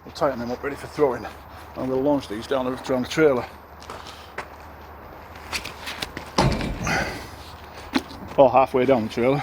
We'll tighten them up ready for throwing. I'm going to launch these down the trailer. Or halfway down the trailer.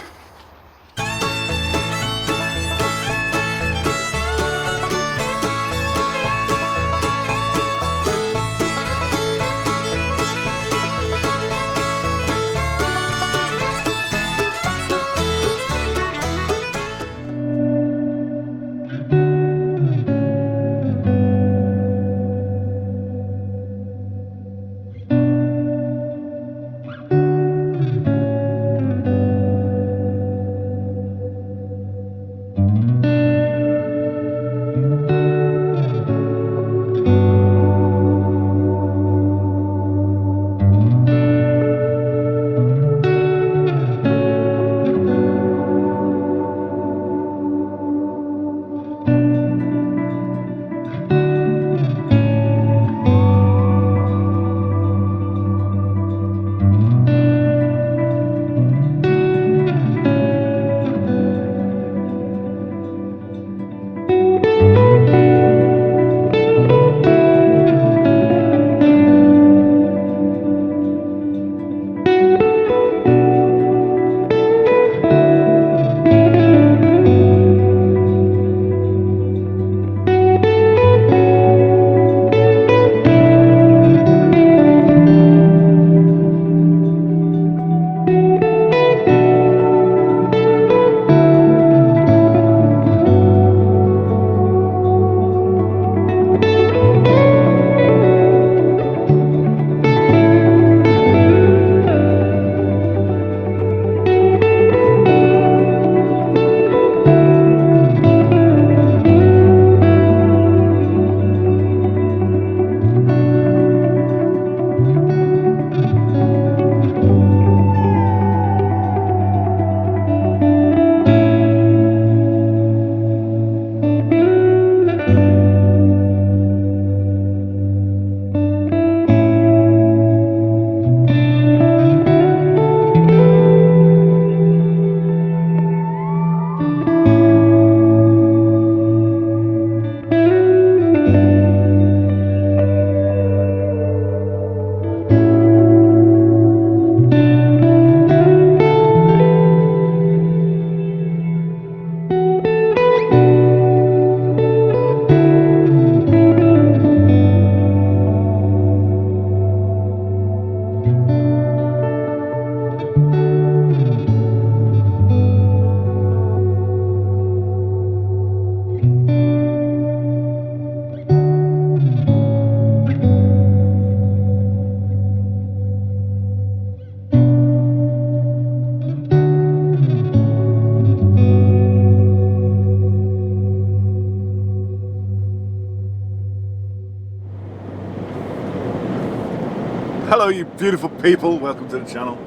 Hello you beautiful people, welcome to the channel.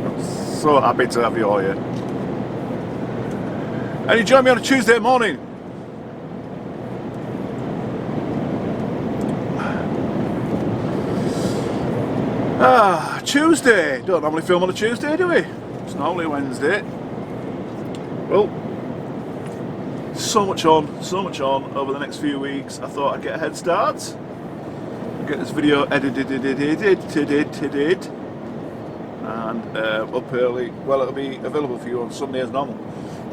I'm so happy to have you all here. And you join me on a Tuesday morning. Tuesday. Don't normally film on a Tuesday, do we? It's normally Wednesday. Well, so much on over the next few weeks. I thought I'd get a head start. Get this video edited and up early. Well, it'll be available for you on Sunday as normal.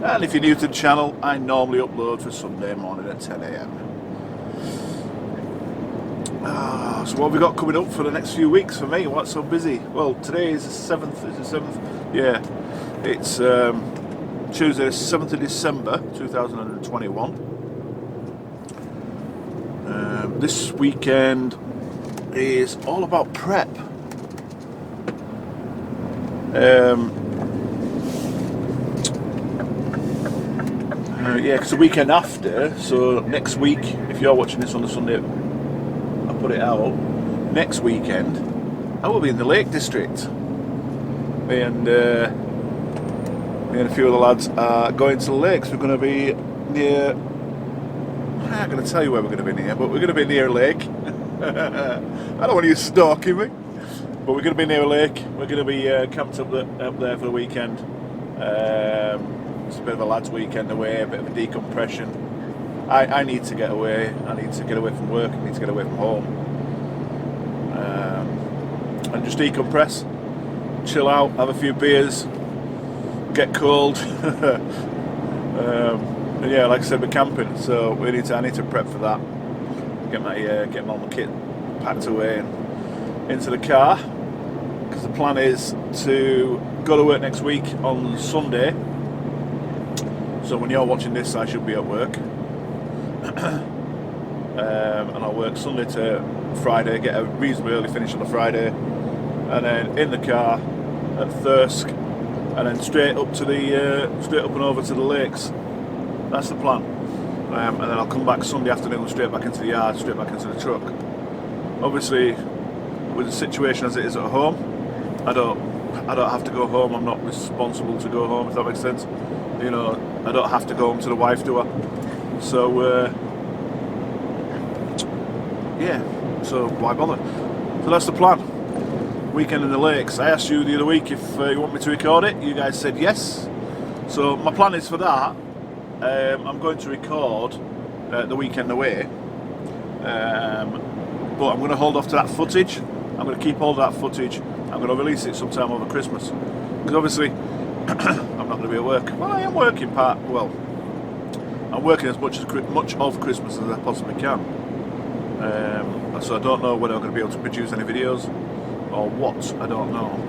And if you're new to the channel, I normally upload for Sunday morning at 10 AM. So what have we got coming up for the next few weeks for me? What's so busy? Well, today is the 7th. Is the 7th? Yeah, it's Tuesday, 7th of December 2021. This weekend is all about prep. Yeah, because the weekend after, so next week, if you're watching this on the Sunday, I put it out, next weekend, I will be in the Lake District. Me and a few of the lads are going to the lakes. We're going to be near, I'm not going to tell you where we're going to be near, but we're going to be near a lake. I don't want you stalking me, but we're going to be near a lake. We're going to be camped up there for the weekend. It's a bit of a lads' weekend away, a bit of a decompression. I need to get away. I need to get away from work. I need to get away from home, and just decompress, chill out, have a few beers, get cold. And yeah, like I said, we're camping, so I need to prep for that. Get all my kit packed away and into the car, because the plan is to go to work next week on Sunday. So when you're watching this, I should be at work. And I'll work Sunday to Friday, get a reasonably early finish on the Friday, and then in the car at Thirsk, and then straight up and over to the lakes. That's the plan. And then I'll come back Sunday afternoon, straight back into the yard, straight back into the truck. Obviously, with the situation as it is at home, I don't have to go home. I'm not responsible to go home, if that makes sense. You know, I don't have to go home to the wife, do I? So yeah, so why bother? So that's the plan. Weekend in the lakes. I asked you the other week if you want me to record it. You guys said yes. So my plan is for that. I'm going to record the weekend away, but I'm going to hold off to that footage. I'm going to keep hold of that footage. I'm going to release it sometime over Christmas, because obviously I'm not going to be at work. Well, I am working I'm working as much of Christmas as I possibly can. So I don't know whether I'm going to be able to produce any videos or what. I don't know.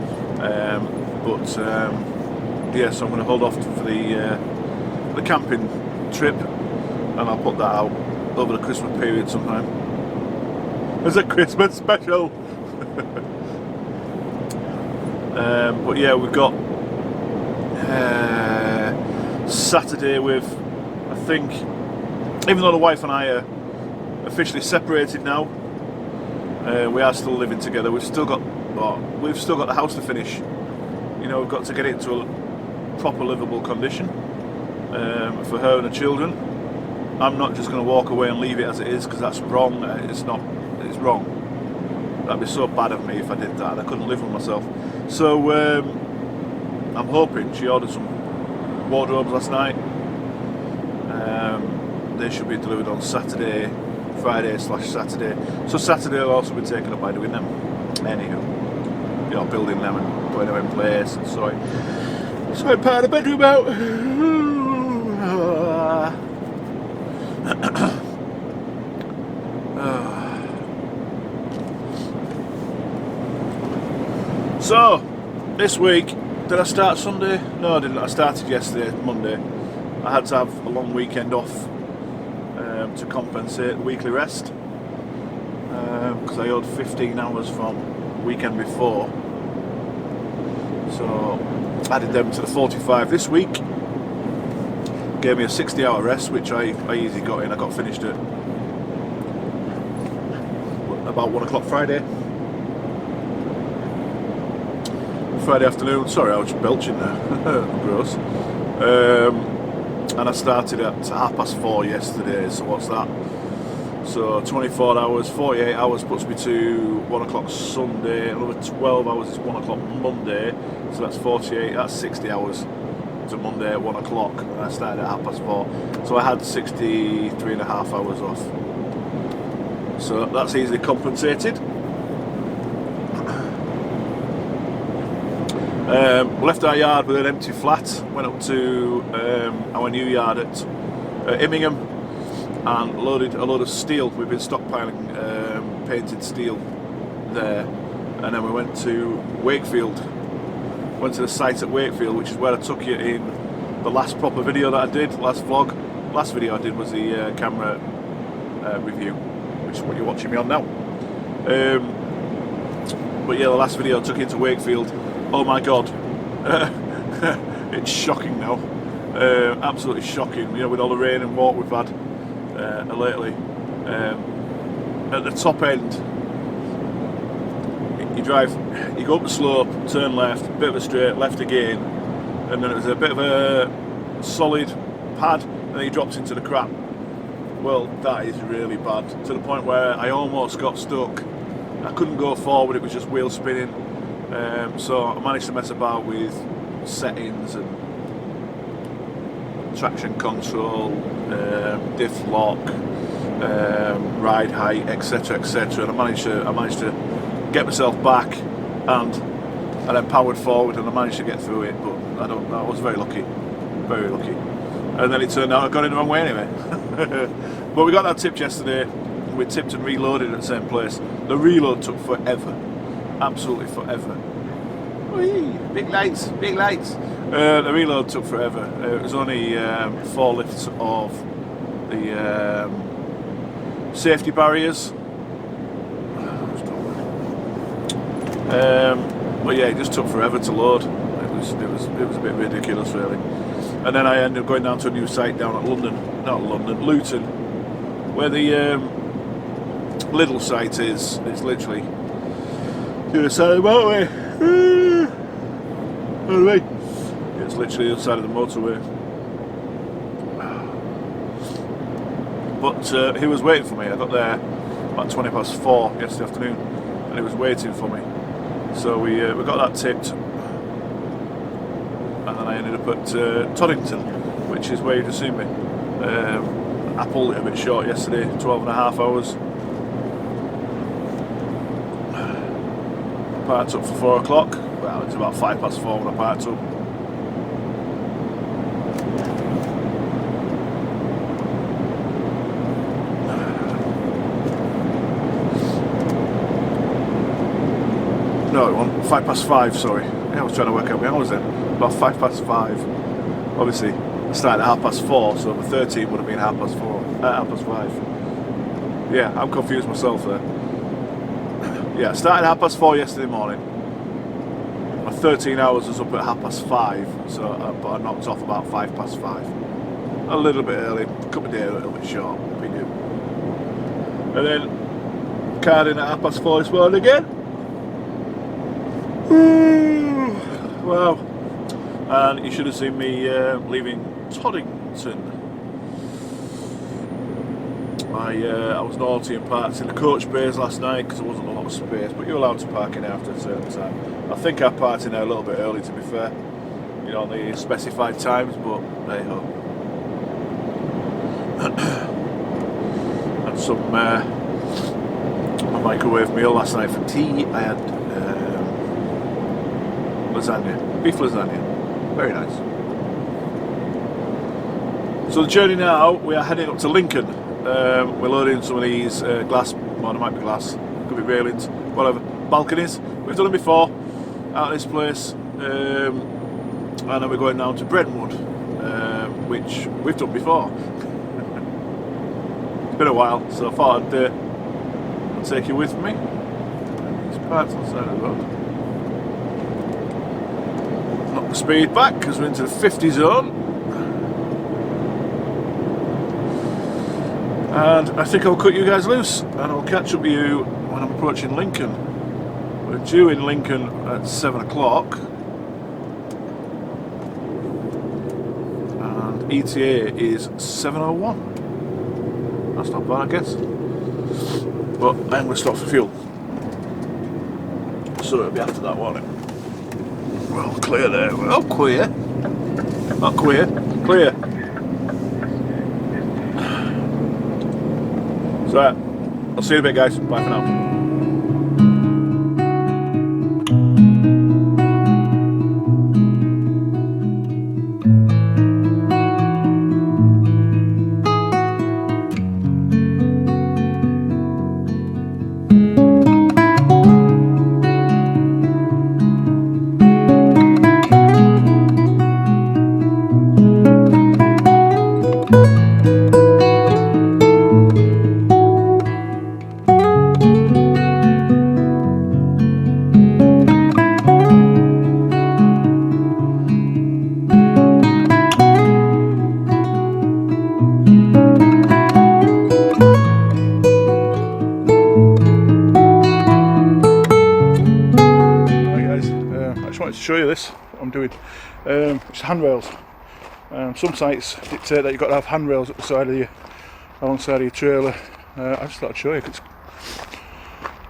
Yeah, so I'm going to hold off for the camping trip, and I'll put that out over the Christmas period sometime as a Christmas special. But yeah, we've got Saturday with, I think, even though the wife and I are officially separated now, we are still living together. We've still got the house to finish. You know, we've got to get it into a proper livable condition for her and the children. I'm not just going to walk away and leave it as it is, because that's wrong. It's wrong. That'd be so bad of me if I did that. I couldn't live with myself. So I'm hoping she ordered some wardrobes last night. They should be delivered on Friday/Saturday. So Saturday will also be taken up by doing them. Anywho, you know, building them and putting them in place. And so I part the bedroom out. So, this week, did I start Sunday? No, I didn't. I started yesterday, Monday. I had to have a long weekend off to compensate the weekly rest, because I owed 15 hours from the weekend before. So, added them to the 45 this week. Gave me a 60-hour rest, which I easily got in. I got finished at about 1 o'clock Friday afternoon. Sorry, I was belching there. Gross. And I started at 4:30 yesterday. So what's that? So 24 hours, 48 hours puts me to 1 o'clock Sunday. Another 12 hours is 1 o'clock Monday. So that's 48. That's 60 hours to Monday at 1 o'clock. And I started at 4:30. So I had 63.5 hours off. So that's easily compensated. Left our yard with an empty flat, went up to our new yard at Immingham and loaded a load of steel. We've been stockpiling painted steel there, and then we went to Wakefield, went to the site at Wakefield, which is where I took you in the last proper video that I did, last video I did was the camera review, which is what you're watching me on now. But yeah, the last video I took you to Wakefield. Oh my god, it's shocking now, absolutely shocking, you know, with all the rain and water we've had lately. At the top end, you go up the slope, turn left, bit of a straight, left again, and then it was a bit of a solid pad, and then he drops into the crap. Well, that is really bad, to the point where I almost got stuck. I couldn't go forward, it was just wheel spinning. So I managed to mess about with settings and traction control, diff lock, ride height, etc., etc. And I managed to get myself back, and then powered forward, and I managed to get through it. But I was very lucky, very lucky. And then it turned out I got in the wrong way anyway. But we got that tipped yesterday. We tipped and reloaded at the same place. The reload took forever, absolutely forever. Whee! Big lights, big lights. The reload took forever. It was only 4 lifts of the safety barriers. But yeah, it just took forever to load. It was a bit ridiculous, really. And then I ended up going down to a new site down at Luton, where the Lidl site is. It's literally the other side of the motorway. It's literally the other side of the motorway. But he was waiting for me. I got there about 4:20 yesterday afternoon, and he was waiting for me. So we got that tipped, and then I ended up at Toddington, which is where you just seen me. I pulled it a bit short yesterday, 12.5 hours. Parked up for 4 o'clock. Well, it's about 4:05 when I parked up. No, it wasn't. 5:05, sorry. Yeah, I was trying to work out my hours then. About 5:05. Obviously, I started at 4:30, so the 13 would have been 5:05. Yeah, I'm confused myself there. Yeah, I started at 4:30 yesterday morning. My 13 hours was up at 5:30, so but I knocked off about 5:05. A little bit early, a couple of days a little bit short. And then card in at 4:30 this morning again. Wow. And you should have seen me leaving Toddington. I was naughty and parked in the coach bays last night because there wasn't a lot of space, but you're allowed to park in after a certain time. I think I parked in there a little bit early, to be fair, you know, on the specified times, but there you go. And some a microwave meal last night for tea. I had lasagna, beef lasagna, very nice. So the journey now, we are heading up to Lincoln. We're loading some of these glass, well, there might be glass, could be railings, whatever, balconies. We've done them before out of this place, and then we're going down to Brentwood, which we've done before. It's been a while, so I thought I'd take you with me. These parts on the side of the road. Knock the speed back because we're into the 50 zone. And I think I'll cut you guys loose, and I'll catch up with you when I'm approaching Lincoln. We're due in Lincoln at 7 o'clock, and ETA is 7:01. That's not bad, I guess. But I'm going to stop for fuel, so it'll be after that, won't it? Well, clear there. Well, clear. Not queer. Clear. So, I'll see you in a bit, guys. Bye for now. Show you this, what I'm doing. It's handrails. Some sites dictate that you've got to have handrails at the side of you, alongside of your trailer. I just thought I'd show you. Cause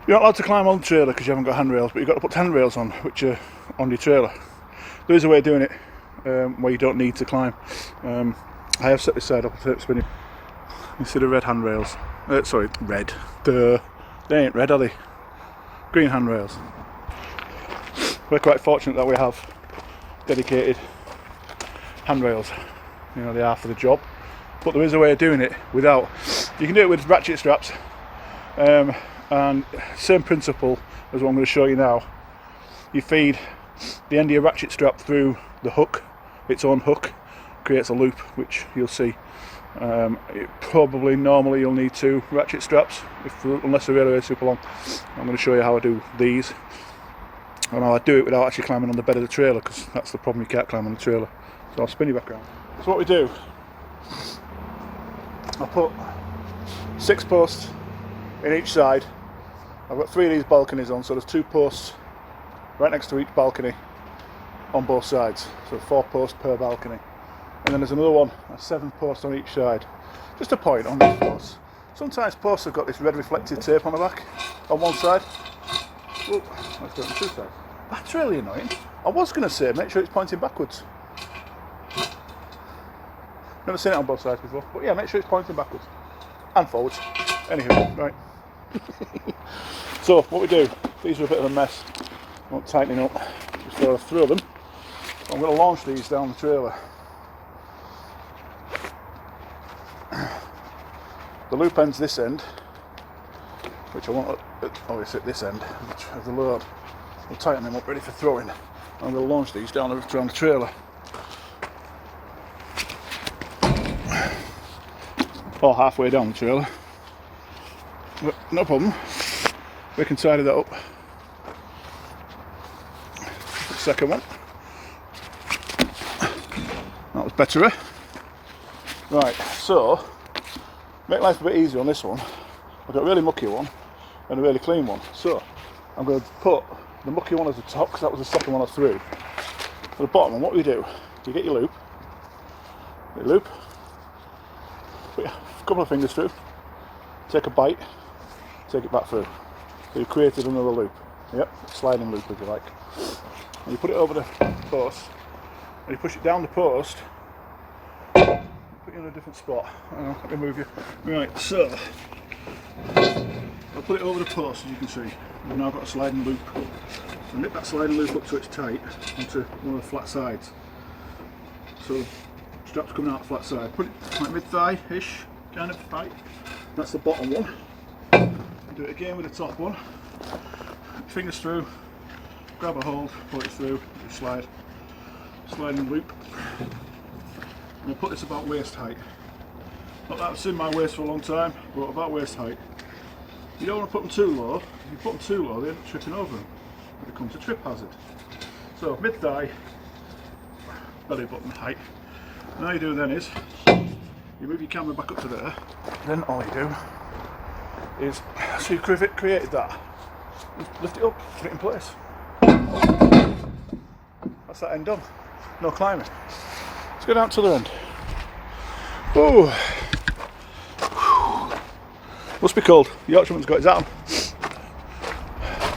you're not allowed to climb on the trailer because you haven't got handrails, but you've got to put handrails on, which are on your trailer. There is a way of doing it where you don't need to climb. I have set this side up for spinning. You see the red handrails? Sorry, red. They ain't red, are they? Green handrails. We're quite fortunate that we have dedicated handrails. You know, they are for the job. But there is a way of doing it without. You can do it with ratchet straps, and same principle as what I'm going to show you now. You feed the end of your ratchet strap through the hook, its own hook, creates a loop, which you'll see. Normally you'll need 2 ratchet straps, unless they're really super long. I'm going to show you how I do these, and how I do it without actually climbing on the bed of the trailer, because that's the problem, you can't climb on the trailer. So I'll spin you back around. So what we do, I'll put 6 posts in each side. I've got 3 of these balconies on, so there's 2 posts right next to each balcony on both sides, so 4 posts per balcony. And then there's another one, a 7 post on each side. Just a point on these posts. Sometimes posts have got this red reflective tape on the back, on one side. Oh, let's do it on 2 sides. That's really annoying. I was going to say, make sure it's pointing backwards. Never seen it on both sides before, but yeah, make sure it's pointing backwards. And forwards. Anywho, right. So, what we do, these are a bit of a mess. I won't tightening up before I throw them. I'm going to launch these down the trailer. The loop ends this end, which I want obviously at this end of the load. We'll tighten them up ready for throwing. I'm going to launch these down the trailer. Or halfway down the trailer. But no problem. We can tidy that up. The second one. That was better, eh? Right, so make life a bit easier on this one. I've got a really mucky one and a really clean one. So I'm going to put the mucky one as the top, because that was the second one I threw. For the bottom one, what do you do? You get your loop. Put a couple of fingers through. Take a bite. Take it back through. So you've created another loop. Yep, sliding loop if you like. And you put it over the post. And you push it down the post. Put you in a different spot. Let me move you. Right, so I'll put it over the post, as you can see. We've now got a sliding loop. So nip that sliding loop up so it's tight onto one of the flat sides. So strap's coming out the flat side. Put it like mid-thigh-ish kind of height. That's the bottom one. Do it again with the top one. Fingers through, grab a hold, pull it through, sliding loop. And I'll put this about waist height. Not that I've seen my waist for a long time, but about waist height. You don't want to put them too low. If you put them too low, they end up tripping over them. It becomes a trip hazard. So mid-thigh, belly button height. And all you do then is, you move your camera back up to there, then all you do is, so you've created that, lift it up, put it in place. That's that end done. No climbing. Let's go down to the end. Oh, must be cold. The Yorkshireman's got his hat on.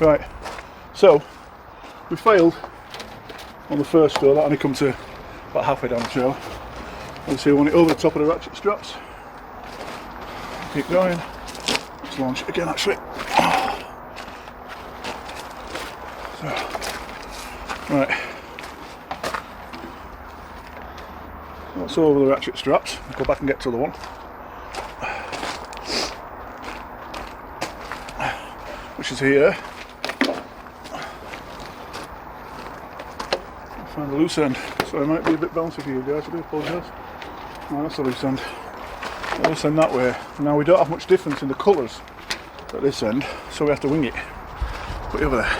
Right, so we failed on the first throw. That only come to about halfway down the trail. Obviously, we want it over the top of the ratchet straps. Keep going. Let's launch it again, actually. So, right. That's over the ratchet straps. I'll go back and get to the one. Which is here. I'll find the loose end. So it might be a bit bouncy for you guys, I do apologise. No, that's the loose end. The loose end that way. Now we don't have much difference in the colours at this end, so we have to wing it. Put it over there.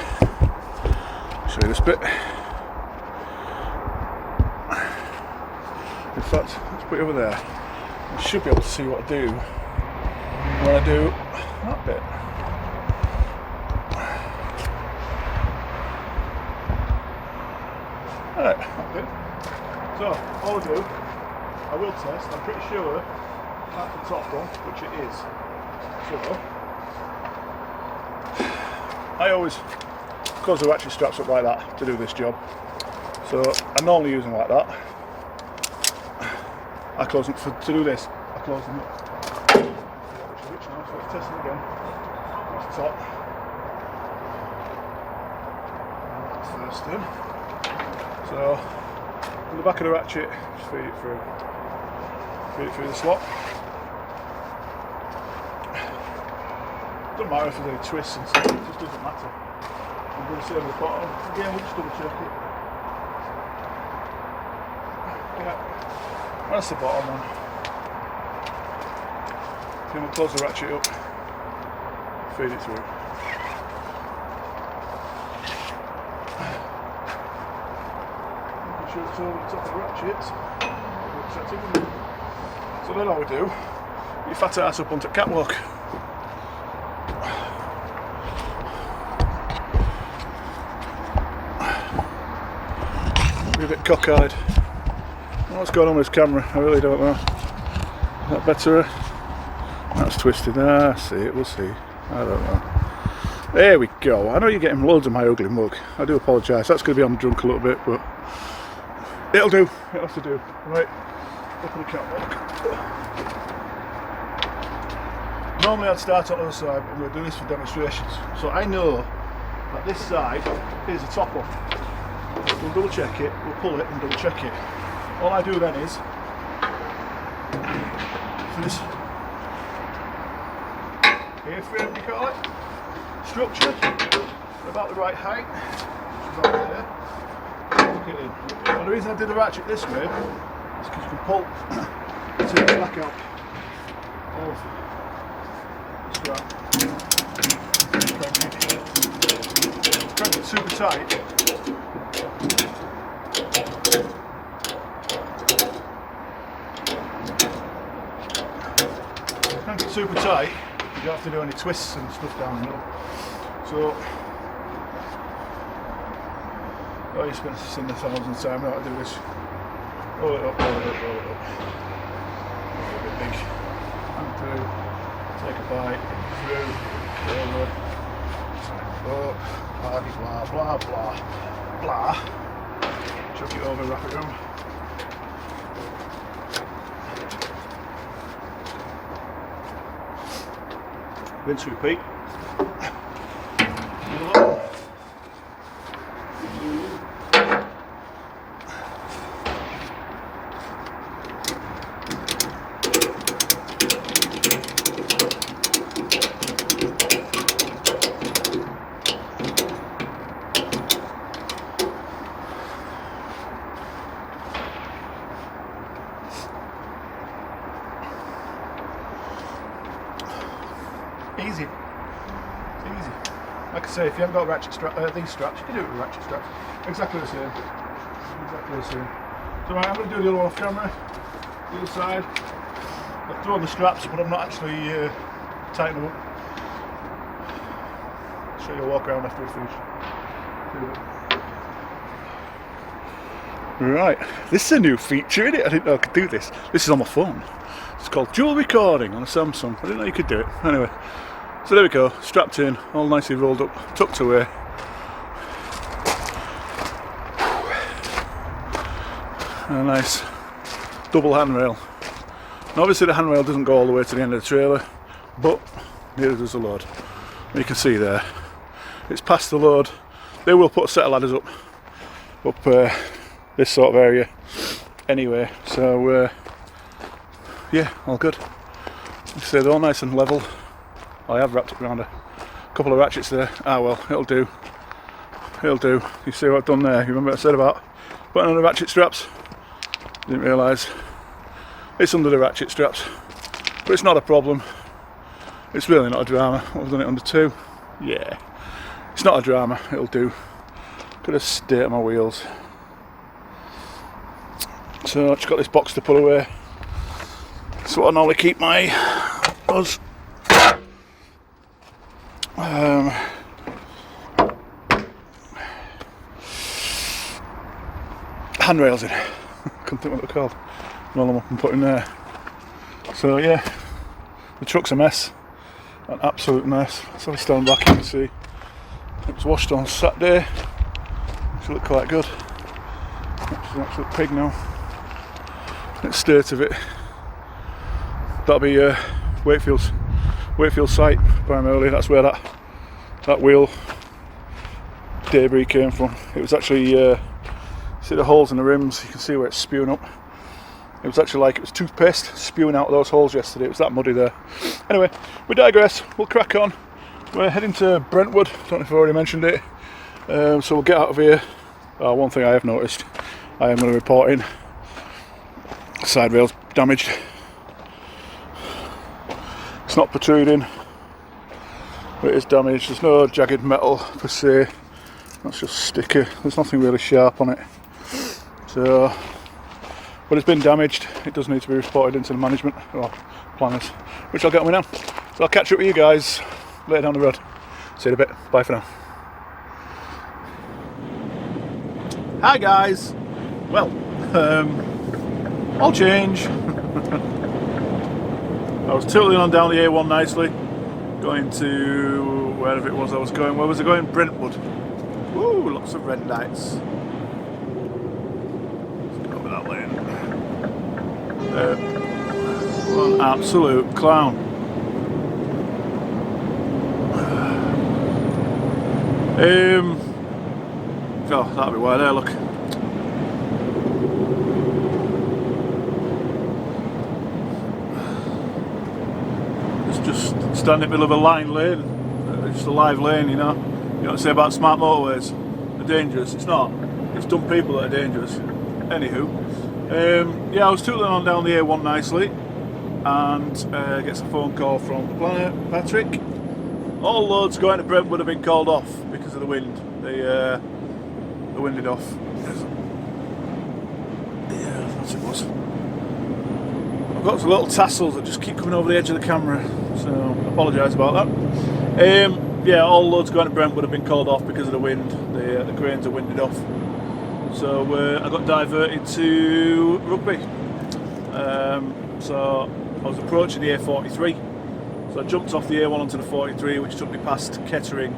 Show you this bit. In fact, let's put it over there. You should be able to see what I do when I do that bit. Alright, that bit. So, all I do, I will test, I'm pretty sure that's the top one, which it is. So, I always close the ratchet straps up like that to do this job. So, I normally use them like that. I close them to do this. I close them up. Which now, so let's test them again. That's the top. That's first in. So on the back of the ratchet, just feed it through. Feed it through the slot. Doesn't matter if there's any twists and stuff, it just doesn't matter. I'm going to say on the bottom, again we'll just double check it. Yeah, that's the bottom one. Then we'll close the ratchet up, feed it through. Making sure it's over the top of the ratchet. So then all we do, you fat ass up onto the catwalk. Be a bit cockeyed. I don't know what's going on with this camera, I really don't know. Is that better? That's twisted. Ah, see it, we'll see. I don't know. There we go. I know you're getting loads of my ugly mug. I do apologise. That's going to be on drunk a little bit, but it'll do. It'll have to do. Right, up on the catwalk. Normally I'd start on the other side, but I'm going to do this for demonstrations. So I know that this side is the top one. We'll double check it, we'll pull it and double check it. All I do then is, for this airframe, you call it, structure, about the right height, which is about there, look it in. And the reason I did the ratchet this way is because you can pull the back out of the strap. Crank it super tight. Crank it super tight, you don't have to do any twists and stuff down the middle. So, oh, you spent seen this thousands of times, how to do this. Roll it up, roll it up, roll it up. A bit big. And through, take a bite, through, over, up, blah, blah, blah, blah, blah. Chuck it over, wrap it around. Rinse, repeat. Easy. It's easy. Like I say, if you haven't got ratchet these straps, you can do it with ratchet straps. Exactly the same. Exactly the same. So right, I'm going to do the other one off camera. The other side. I've thrown the straps, but I'm not actually tightening them up. I'll show you a walk around after we finish. Right, this is a new feature, isn't it? I didn't know I could do this. This is on my phone. It's called dual recording on a Samsung. I didn't know you could do it. Anyway, so there we go, strapped in, all nicely rolled up, tucked away. A nice double handrail. Now obviously the handrail doesn't go all the way to the end of the trailer, but neither does the load. You can see there, it's past the load. They will put a set of ladders up this sort of area anyway, so yeah, all good. You see they're all nice and level. I have wrapped it around a couple of ratchets there. Ah well, it'll do. It'll do. You see what I've done there? You remember what I said about putting on the ratchet straps? Didn't realise. It's under the ratchet straps. But it's not a problem. It's really not a drama. I've done it under 2. Yeah. It's not a drama, it'll do. Could have stayed on my wheels. So I've just got this box to put away. So I normally keep my handrails in. Couldn't think what they're called. Roll them up and put in there. So yeah, the truck's a mess, an absolute mess. So I stand back, you can see it was washed on Saturday. Should look quite good. She's an absolute pig now. state of it. That'll be Wakefield's site primarily. That's where that wheel debris came from. It was actually see the holes in the rims, you can see where it's spewing up. It was actually like it was toothpaste spewing out of those holes yesterday. It was that muddy there. Anyway, we digress. We'll crack on. We're heading to Brentwood. Don't know if I've already mentioned it. So we'll get out of here. One thing I have noticed, I am going to be reporting side rails damaged. It's not protruding, but it is damaged. There's no jagged metal per se. That's just sticker. There's nothing really sharp on it. So, but it's been damaged. It does need to be reported into the management or planners, which I'll get on with now. So I'll catch up with you guys later down the road. See you in a bit. Bye for now. Hi guys. Well, all change. I was totally on down the A1 nicely, going to wherever it was I was going. Where was I going? Brentwood. Woo, lots of red lights. Let's get over that lane. What an absolute clown. Oh, that'll be why there, look. It's just standing in the middle of a line lane, just a live lane, you know. You know what I say about smart motorways? They're dangerous. It's not. It's dumb people that are dangerous. Anywho, yeah, I was tootling on down the A1 nicely, and gets a phone call from the planner, Patrick. All loads going to Brentwood have been called off because of the wind. The winded off. Yeah, that's what it was. I've got some little tassels that just keep coming over the edge of the camera, so I apologise about that. Yeah, all loads going to Brentwood have been called off because of the wind. The cranes are winded off. So I got diverted to Rugby. So I was approaching the A43. So I jumped off the A1 onto the 43, which took me past Kettering,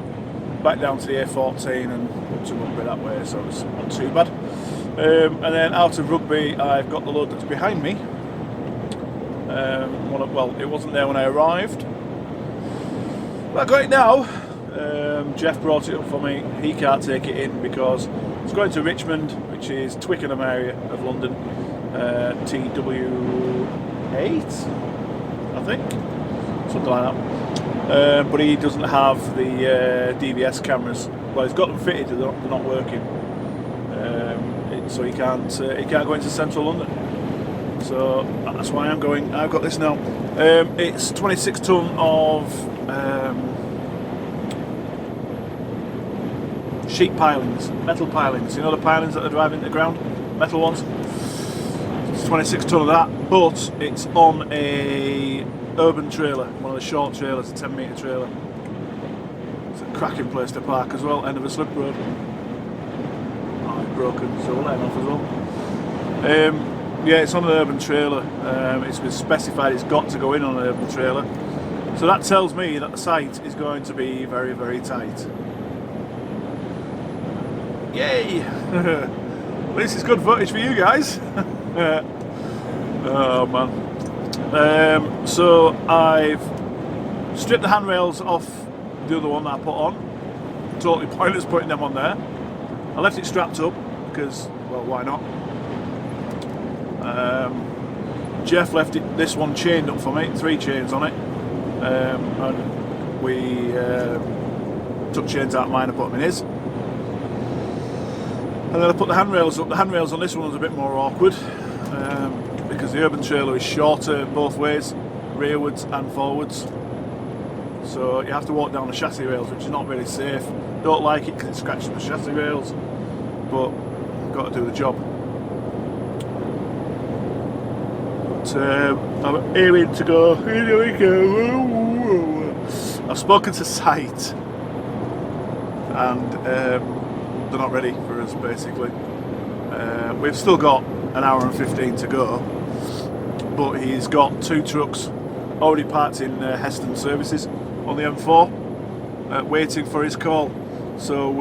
back down to the A14 and up to Rugby that way, so it's not too bad. And then out of Rugby, I've got the load that's behind me. Well, it wasn't there when I arrived, but I got it now. Jeff brought it up for me. He can't take it in because it's going to Richmond, which is Twickenham area of London, TW8, I think. Something like that. But he doesn't have the DVS cameras. Well, he's got them fitted, they're not working. So he can't go into central London. So that's why I'm going. I've got this now. It's 26 tonne of sheet pilings, metal pilings. You know the pilings that are driving into the ground, metal ones. It's 26 tonne of that, but it's on a urban trailer, one of the short trailers, a 10 metre trailer. It's a cracking place to park as well, end of a slip road. Oh, it's broken, so we'll let him off as well. Yeah, it's on an urban trailer. It's been specified it's got to go in on an urban trailer. So that tells me that the site is going to be very, very tight. Yay! This is good footage for you guys. Oh man. So I've stripped the handrails off the other one that I put on. Totally pointless putting them on there. I left it strapped up because, well, why not? Jeff left this one chained up for me, 3 chains on it. And we took chains out of mine and put them in his. And then I put the handrails up. The handrails on this one was a bit more awkward. Because the urban trailer is shorter both ways, rearwards and forwards. So you have to walk down the chassis rails, which is not really safe. Don't like it because it scratches the chassis rails, but I've got to do the job. But I'm aiming to go, here we go. I've spoken to site and they're not ready for us basically. We've still got an hour and 15 to go, but he's got 2 trucks already parked in Heston services on the M4 waiting for his call. So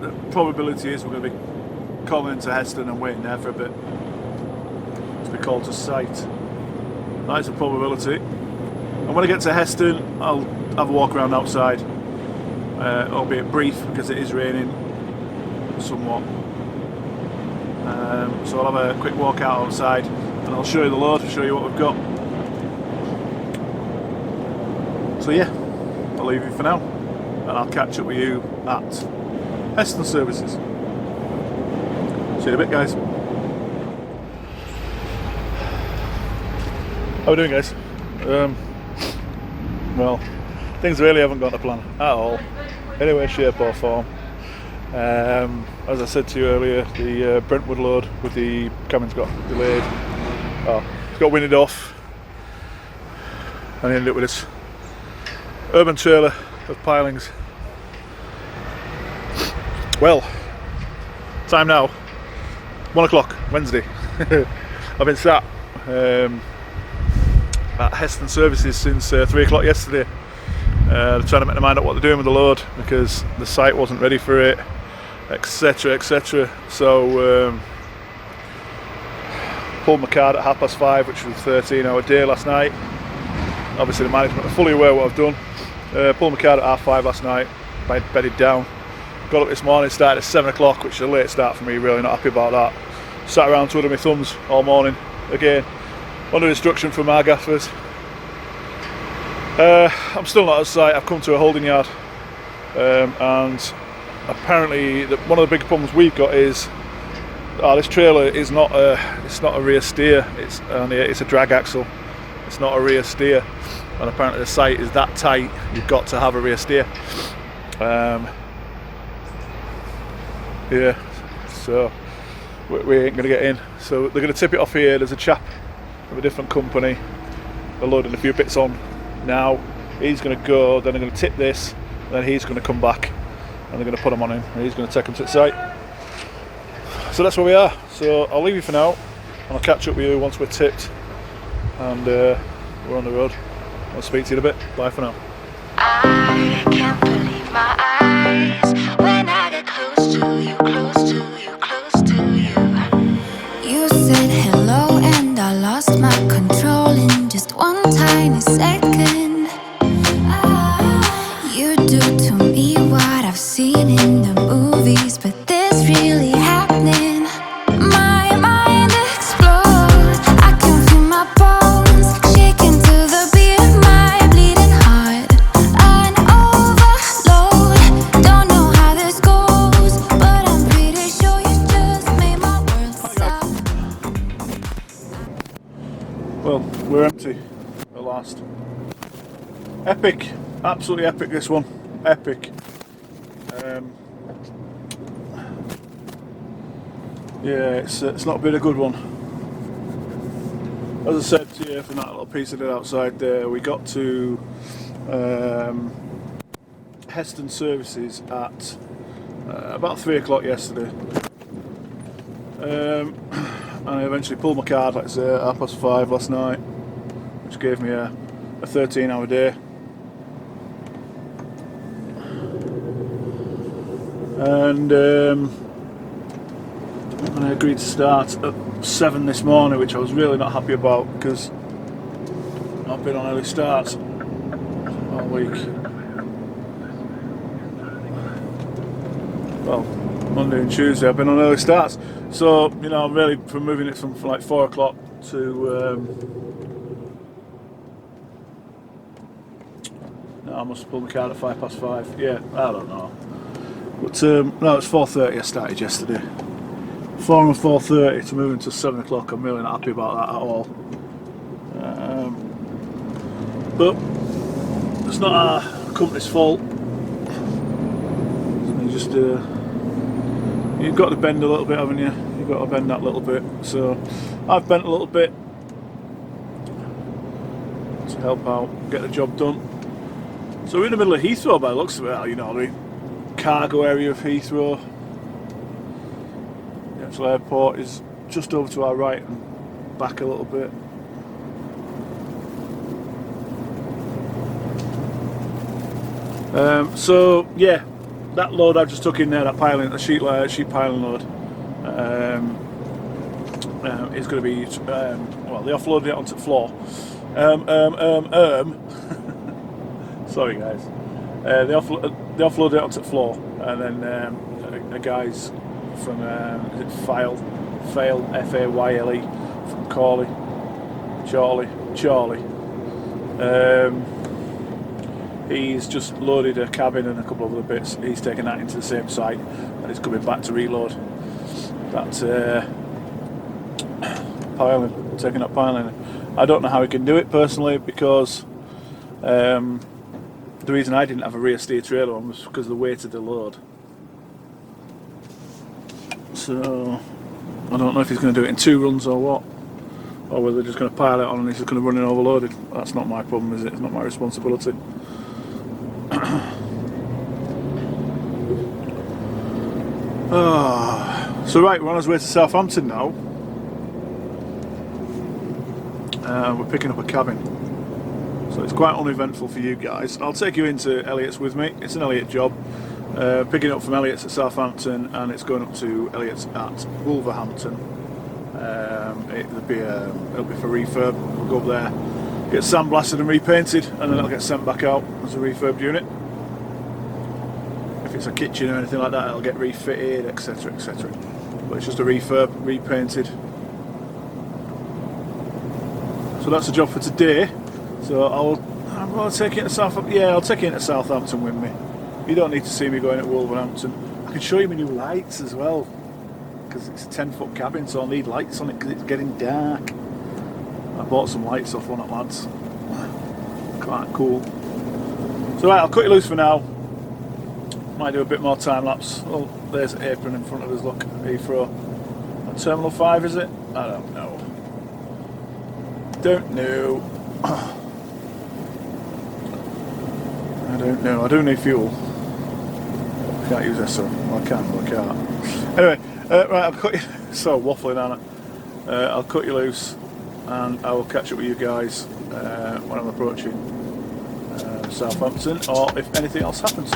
the probability is we're going to be calling into Heston and waiting there for a bit. It's called to site. That is a probability. And when I get to Heston, I'll have a walk around outside, albeit brief because it is raining somewhat. So I'll have a quick walk out outside and I'll show you the load, show you what we've got. So yeah, I'll leave you for now and I'll catch up with you at Heston Services. See you in a bit, guys. How are we doing, guys? Well, things really haven't gone to plan at all, any way, shape or form. As I said to you earlier, the Brentwood load with the cabin's got delayed. Oh, it's got winded off and I ended up with this urban trailer of pilings. Well, time now, 1 o'clock, Wednesday. I've been sat at Heston Services since 3 o'clock yesterday. They're trying to make their mind up what they're doing with the load because the site wasn't ready for it, etc, etc. So pulled my card at 5:30, which was a 13-hour day last night. Obviously the management are fully aware of what I've done. Pulled my card at 5:30 last night, bedded down. Got up this morning, started at 7 o'clock, which is a late start for me, really not happy about that. Sat around twiddling my thumbs all morning, again, under instruction from our gaffers. I'm still not at site. I've come to a holding yard, and apparently one of the big problems we've got is this trailer is not a rear steer. It's a drag axle. It's not a rear steer, and apparently the site is that tight. You've got to have a rear steer. Yeah, so we ain't gonna get in. So they're gonna tip it off here. There's a chap from a different company. They're loading a few bits on now. He's going to go, then they're going to tip this, then he's going to come back and they're going to put them on him and he's going to take them to the site. So that's where we are. So I'll leave you for now and I'll catch up with you once we're tipped and we're on the road. I'll speak to you in a bit. Bye for now. I can't believe my eyes when I get close to you, close to you, close to you. You said hello and I lost my control in just one tiny second. You do to me what I've seen in the movies, but this really happening. My mind explodes. I can feel my bones shaking to the beat of my bleeding heart. An overload. Don't know how this goes, but I'm pretty sure you just made my world stop. Well, we're empty at last. Epic, absolutely epic this one, epic. Yeah, it's not been a good one. As I said to you from that little piece I did outside there, we got to Heston Services at about 3 o'clock yesterday. And I eventually pulled my card, like I say, at 5:30 last night, which gave me a 13-hour day. And I agreed to start at 7 this morning, which I was really not happy about because I've been on early starts all week. Well, Monday and Tuesday I've been on early starts, so you know I'm really from moving it from like 4 o'clock to no, I must have pulled my card at 5:30. Yeah, I don't know. But no, it's 4:30 I started yesterday. 4 and 4:30 to moving to 7 o'clock. I'm really not happy about that at all. But it's not our company's fault. You just you've got to bend a little bit, haven't you? You've got to bend that little bit. So I've bent a little bit to help out, get the job done. So we're in the middle of Heathrow by the looks of it. You know, the cargo area of Heathrow. The actual airport is just over to our right and back a little bit. So yeah, that load I just took in there, that piling, the sheet piling load, is going to be, well, they offloaded it onto the floor. Sorry guys. They offloaded it onto the floor, and then a guy's from is it Fayle, Fayle from Charlie. He's just loaded a cabin and a couple of other bits. He's taking that into the same site, and he's coming back to reload that taking that piling. I don't know how he can do it personally, because the reason I didn't have a rear steer trailer on was because of the weight of the load. So I don't know if he's going to do it in 2 runs or what, or whether they're just going to pile it on and he's just going to run it overloaded. That's not my problem, is it? It's not my responsibility. So right, we're on our way to Southampton now. We're picking up a cabin, so it's quite uneventful for you guys. I'll take you into Elliot's with me. It's an Elliot job. Picking up from Elliot's at Southampton, and it's going up to Elliot's at Wolverhampton. It'll be for refurb. We'll go up there, get sandblasted and repainted, and then it'll get sent back out as a refurbed unit. If it's a kitchen or anything like that, it'll get refitted, etc, etc. But it's just a refurb, repainted. So that's the job for today. So I'll take it to Southampton. Yeah, I'll take it into Southampton with me. You don't need to see me going at Wolverhampton. I can show you my new lights as well, because it's a 10-foot cabin, so I'll need lights on it because it's getting dark. I bought some lights off one at lads. Quite cool. So right, I'll cut you loose for now. Might do a bit more time lapse. Oh, there's an apron in front of us, look. Heathrow. Terminal 5, is it? I don't know. Don't know. I don't know. I do need fuel. I can't use this, so I can, but I can't. Anyway, right, I'll cut you. So waffling on it. I'll cut you loose, and I will catch up with you guys when I'm approaching Southampton, or if anything else happens.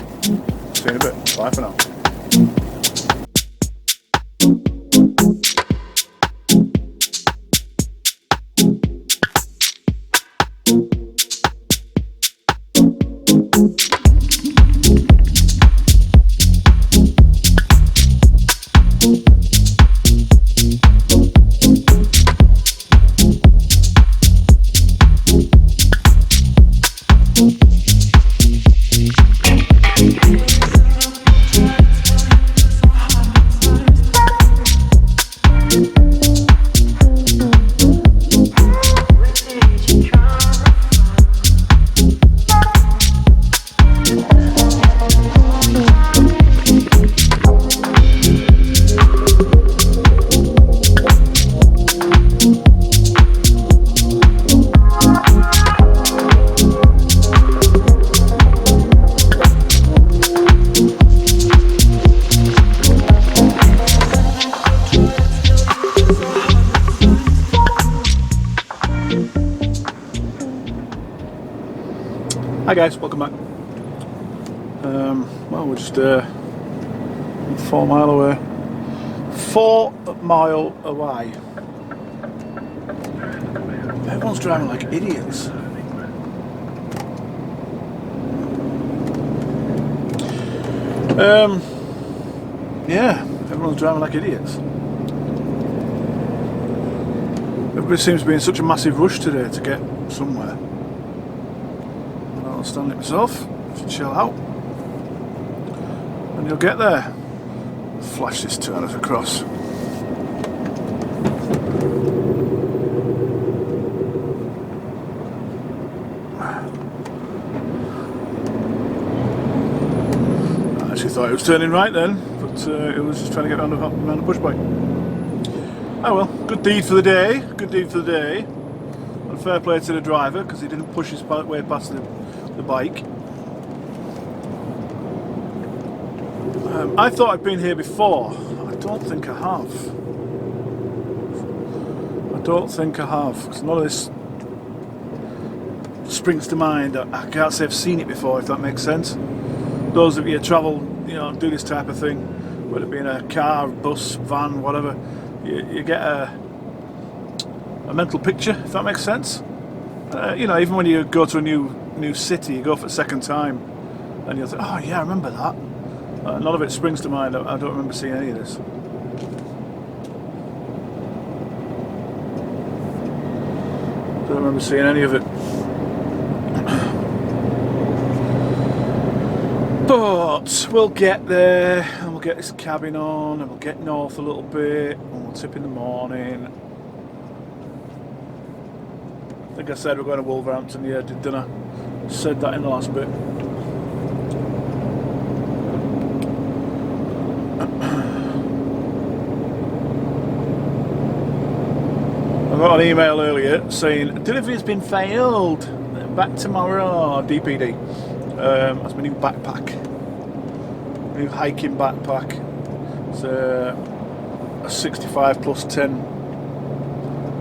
See you in a bit. Bye for now. Hi guys, welcome back. Well, we're just 4 mile away. 4 mile away. Everyone's driving like idiots. Yeah, everyone's driving like idiots. Everybody seems to be in such a massive rush today to get somewhere. I'll stand it myself, chill out, and you'll get there. Flash this turners across. I actually thought it was turning right then, but it was just trying to get around the push bike. Oh well, good deed for the day, good deed for the day. And fair play to the driver, because he didn't push his way past the bike. I thought I'd been here before. I don't think I have. Because none of this springs to mind. I can't say I've seen it before, if that makes sense. Those of you who travel, do this type of thing, whether it be in a car, bus, van, whatever, you get a a mental picture, if that makes sense. You know, even when you go to a new city, you go for the second time, and you'll think, oh yeah, I remember that. None of it springs to mind. I don't remember seeing any of this. Don't remember seeing any of it. But we'll get there, and we'll get this cabin on, and we'll get north a little bit, and we'll tip in the morning. I think I said we're going to Wolverhampton, yeah, didn't I? Said that in the last bit. I got an email earlier saying delivery's been failed, back tomorrow, DPD. That's my new backpack, new hiking backpack. It's a 65 plus 10.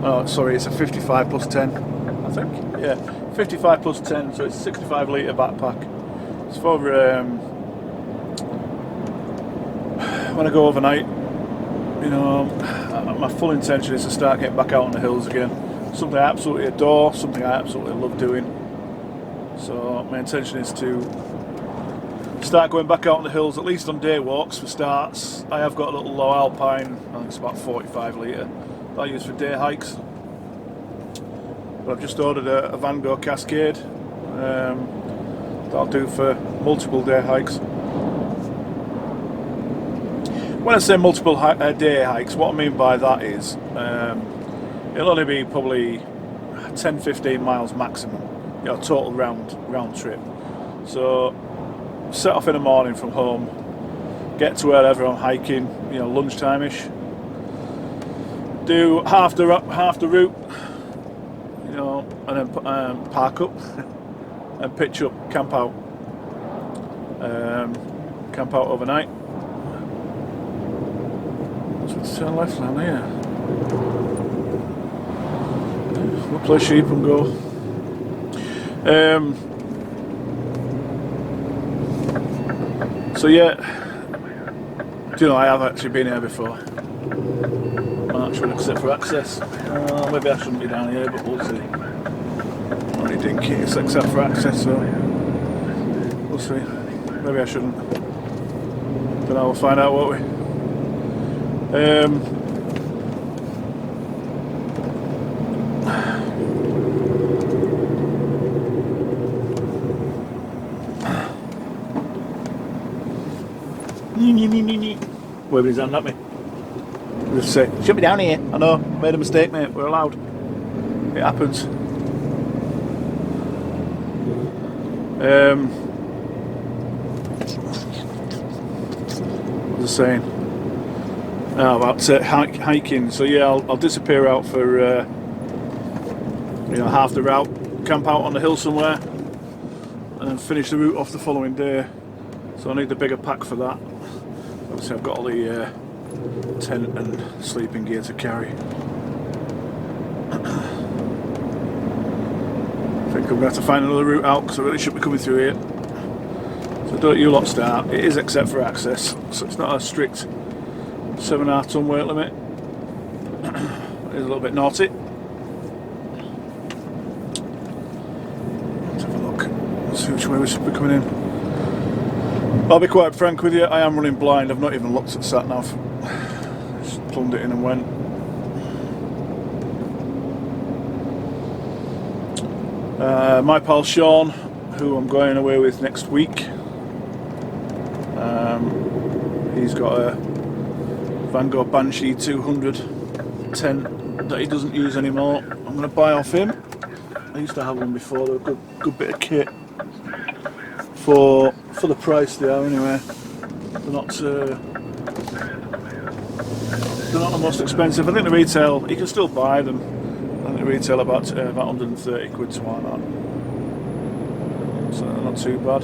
Oh, sorry, it's a 55 plus 10, I think. Yeah, 55 plus 10, so it's a 65 litre backpack. It's for when I go overnight. You know, my full intention is to start getting back out on the hills again. Something I absolutely adore, something I absolutely love doing. So my intention is to start going back out on the hills, at least on day walks for starts. I have got a little low alpine, I think it's about 45 litre, that I use for day hikes. But I've just ordered a Van Gogh Cascade. That'll do for multiple day hikes. When I say multiple day hikes, what I mean by that is it'll only be probably 10-15 miles maximum, you know, total round trip. So set off in the morning from home, get to wherever I'm hiking, you know, lunchtime-ish. Do half the route, you know, and then park up and pitch up, camp out overnight. Let's turn left now, here. We'll play sheep and go. So yeah, do you know, I have actually been here before. I'm not sure except for access. Maybe I shouldn't be down here, but we'll see. Only dinky, it's except for access, so we'll see. Maybe I shouldn't. Then we'll find out, won't we? Waving his hand at me. Just say, should be down here. I know, made a mistake, mate. We're allowed. It happens. What was I saying? Oh, about hiking. So yeah, I'll disappear out for you know, half the route, camp out on the hill somewhere, and then finish the route off the following day. So I need the bigger pack for that. Obviously I've got all the tent and sleeping gear to carry. I think I'm going to have to find another route out, because I really should be coming through here. So don't you lot start. It is except for access, so it's not a strict 7.5 ton weight limit. It is a little bit naughty. Let's have a look. Let's see which way we should be coming in. I'll be quite frank with you, I am running blind. I've not even looked at sat-nav. Just plumbed it in and went. My pal Sean, who I'm going away with next week, he's got a Van Gogh Banshee 200 tent that he doesn't use anymore. I'm going to buy off him. I used to have one before. They're a good bit of kit for the price they are anyway. They're not the most expensive. I think the retail, you can still buy them. I think they retail about 130 quid, something like that. So not too bad.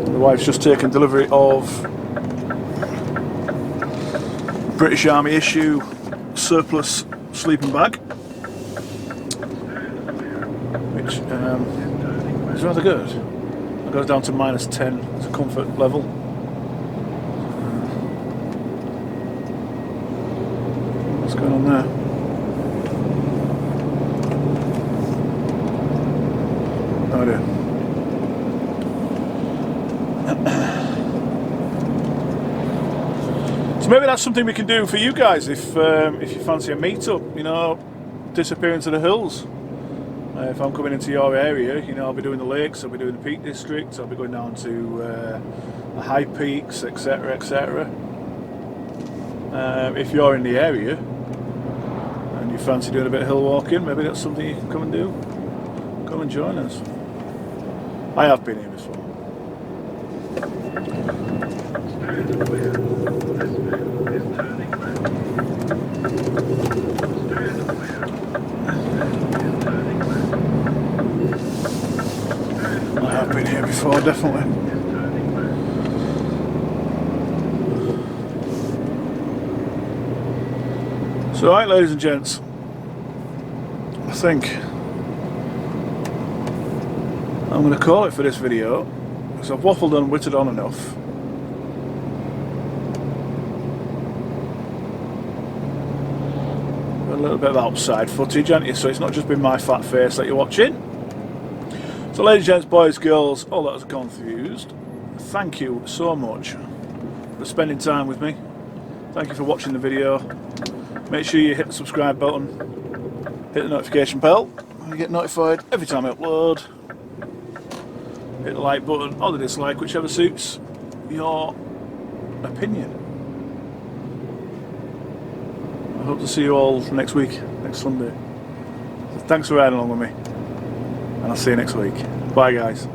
The wife's just taken delivery of British Army issue surplus sleeping bag, which is rather good. It goes down to -10 as a comfort level. going on there? Oh dear. So maybe that's something we can do for you guys if you fancy a meet-up, you know, disappear into the hills. If I'm coming into your area, you know, I'll be doing the lakes, I'll be doing the Peak District, I'll be going down to the high peaks, etc, etc. If you're in the area and you fancy doing a bit of hill walking, maybe that's something you can come and do. Come and join us. I have been here before. I have been here before, definitely. So, right, ladies and gents, I think I'm going to call it for this video because I've waffled and wittered on enough. Got a little bit of outside footage, haven't you? So it's not just been my fat face that you're watching. So, ladies, gents, boys, girls, all that is confused, thank you so much for spending time with me. Thank you for watching the video. Make sure you hit the subscribe button, hit the notification bell, and you get notified every time I upload. Hit the like button or the dislike, whichever suits your opinion. I hope to see you all next week, next Sunday. So thanks for riding along with me, and I'll see you next week. Bye, guys.